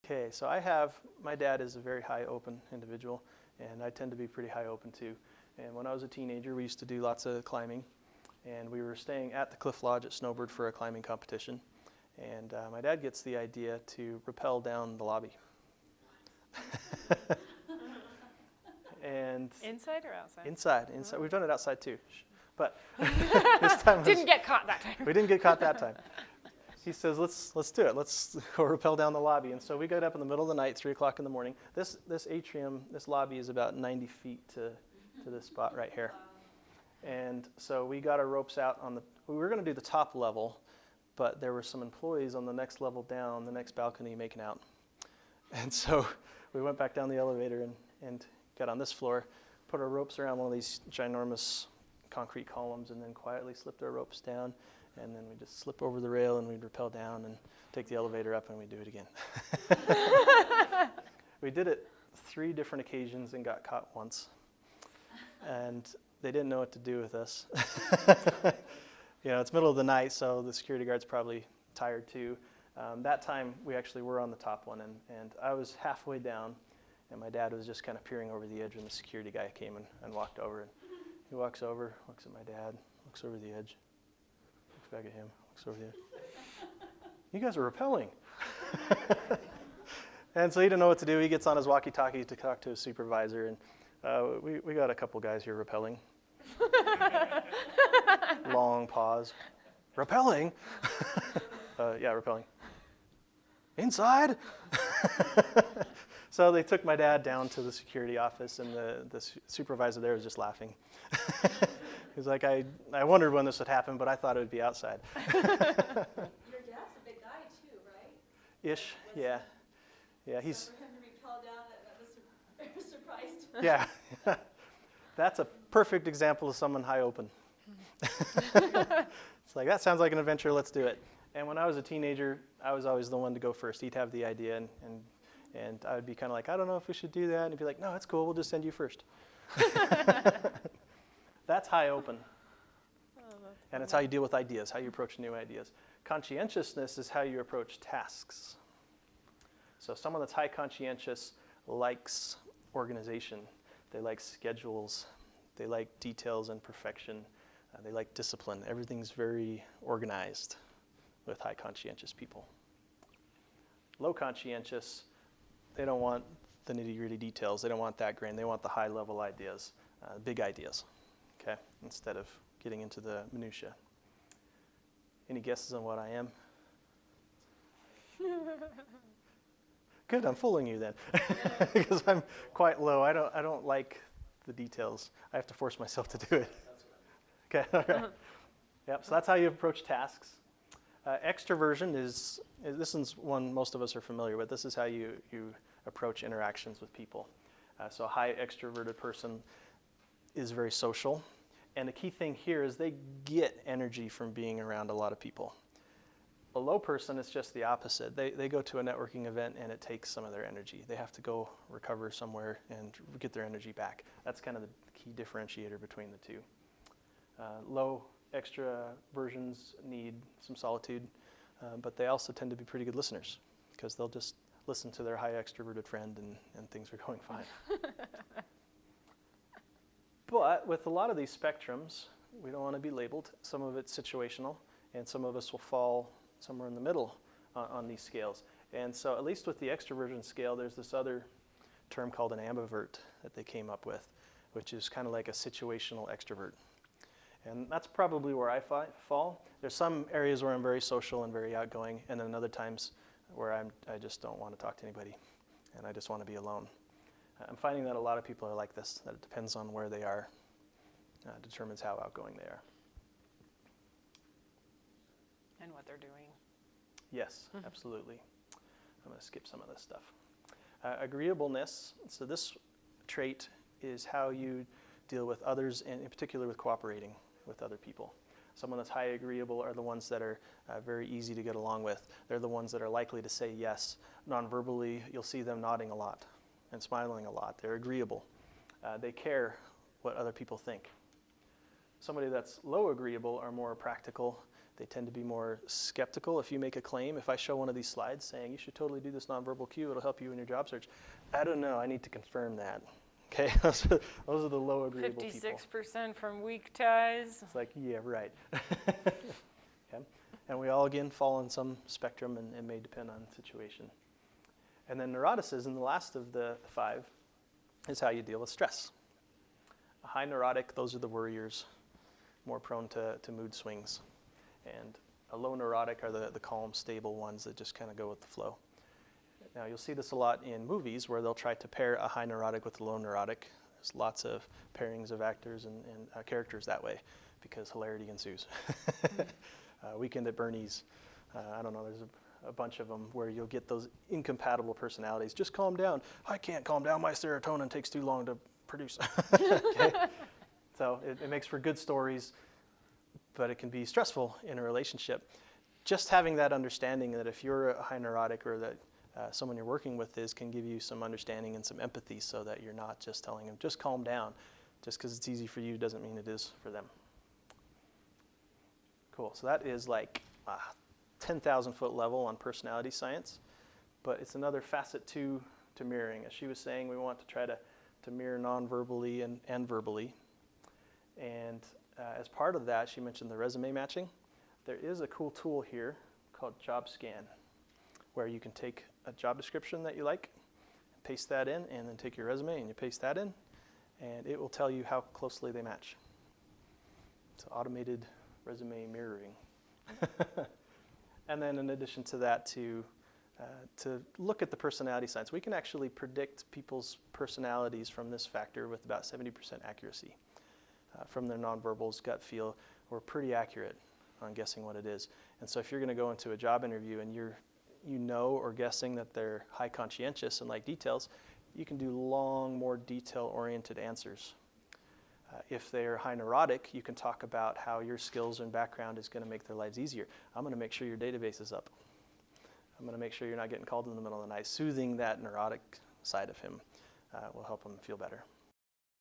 Okay, so my dad is a very high open individual, and I tend to be pretty high open too. And when I was a teenager, we used to do lots of climbing, and we were staying at the Cliff Lodge at Snowbird for a climbing competition. And my dad gets the idea to rappel down the lobby. And Inside or outside? Inside. Oh. We've done it outside too, but this time didn't get caught that time. We didn't get caught that time. He says, let's do it. Let's go rappel down the lobby. And so we got up in the middle of the night, 3 o'clock in the morning. This atrium, this lobby is about 90 feet to this spot right here. And so we got our ropes out we were going to do the top level, but there were some employees on the next level down, the next balcony making out. And so we went back down the elevator and got on this floor, put our ropes around one of these ginormous concrete columns, and then quietly slipped our ropes down. And then we just slip over the rail and we'd rappel down and take the elevator up and we'd do it again. We did it 3 different occasions and got caught once. And they didn't know what to do with us. It's middle of the night, so the security guard's probably tired too. That time we actually were on the top one, and I was halfway down, and my dad was just kind of peering over the edge when the security guy came and walked over. And he walks over, looks at my dad, looks over the edge. Back at him, looks over there. You guys are rappelling. And so he didn't know what to do. He gets on his walkie-talkie to talk to his supervisor, and we got a couple guys here rappelling. Long pause. Rappelling? Yeah, rappelling. Inside? So they took my dad down to the security office, and the supervisor there was just laughing. He's like, I wondered when this would happen, but I thought it would be outside. Your dad's a big guy too, right? Ish, yeah. Yeah, he's... So for him to rappel down, that was surprised. Yeah. That's a perfect example of someone high open. It's like, that sounds like an adventure, let's do it. And when I was a teenager, I was always the one to go first. He'd have the idea, and I would be kind of like, I don't know if we should do that. And he'd be like, no, it's cool, we'll just send you first. That's high open. And it's how you deal with ideas, how you approach new ideas. Conscientiousness is how you approach tasks. So someone that's high conscientious likes organization. They like schedules. They like details and perfection. They like discipline. Everything's very organized with high conscientious people. Low conscientious, they don't want the nitty-gritty details. They don't want that grain. They want the high-level ideas, big ideas. Okay, instead of getting into the minutia. Any guesses on what I am? Good, I'm fooling you then, because I'm quite low. I don't like the details. I have to force myself to do it. Okay, all right. Yep. So that's how you approach tasks. Extraversion this is one most of us are familiar with. This is how you approach interactions with people. So a high extroverted person is very social. And the key thing here is they get energy from being around a lot of people. A low person is just the opposite. They go to a networking event and it takes some of their energy. They have to go recover somewhere and get their energy back. That's kind of the key differentiator between the two. Low extraversions need some solitude, but they also tend to be pretty good listeners because they'll just listen to their high extroverted friend and things are going fine. But with a lot of these spectrums, we don't want to be labeled. Some of it's situational, and some of us will fall somewhere in the middle on these scales. And so at least with the extroversion scale, there's this other term called an ambivert that they came up with, which is kind of like a situational extrovert. And that's probably where I fall. There's some areas where I'm very social and very outgoing, and then other times where I just don't want to talk to anybody, and I just want to be alone. I'm finding that a lot of people are like this, that it depends on where they are, determines how outgoing they are. And what they're doing. Yes, absolutely. I'm going to skip some of this stuff. Agreeableness, so this trait is how you deal with others, and in particular with cooperating with other people. Someone that's high agreeable are the ones that are very easy to get along with. They're the ones that are likely to say yes. Non-verbally, you'll see them nodding a lot and smiling a lot. They're agreeable. They care what other people think. Somebody that's low agreeable are more practical. They tend to be more skeptical. If you make a claim, if I show one of these slides saying you should totally do this nonverbal cue, it'll help you in your job search. I don't know, I need to confirm that. Okay, those are the low agreeable people. 56% from weak ties. It's like, yeah, right. Okay. And we all, again, fall on some spectrum, and it may depend on the situation. And then neuroticism, the last of the 5, is how you deal with stress. A high neurotic, those are the worriers, more prone to mood swings. And a low neurotic are the calm, stable ones that just kind of go with the flow. Now, you'll see this a lot in movies where they'll try to pair a high neurotic with a low neurotic. There's lots of pairings of actors and characters that way because hilarity ensues. Weekend at Bernie's, I don't know, there's a bunch of them where you'll get those incompatible personalities. Just calm down. I can't calm down. My serotonin takes too long to produce. Okay? So it makes for good stories, but it can be stressful in a relationship. Just having that understanding that if you're a high neurotic or that someone you're working with can give you some understanding and some empathy so that you're not just telling them, just calm down. Just because it's easy for you doesn't mean it is for them. Cool, so that is like 10,000-foot level on personality science, but it's another facet to mirroring. As she was saying, we want to try to mirror non-verbally and verbally. And as part of that, she mentioned the resume matching. There is a cool tool here called Job Scan, where you can take a job description that you like, paste that in, and then take your resume and you paste that in, and it will tell you how closely they match. It's automated resume mirroring. And then in addition to that, to look at the personality science, we can actually predict people's personalities from this factor with about 70% accuracy. From their nonverbals, gut feel, we're pretty accurate on guessing what it is. And so if you're going to go into a job interview and you know or guessing that they're high conscientious and like details, you can do long, more detail-oriented answers. If they're high neurotic, you can talk about how your skills and background is going to make their lives easier. I'm going to make sure your database is up. I'm going to make sure you're not getting called in the middle of the night. Soothing that neurotic side of him will help him feel better.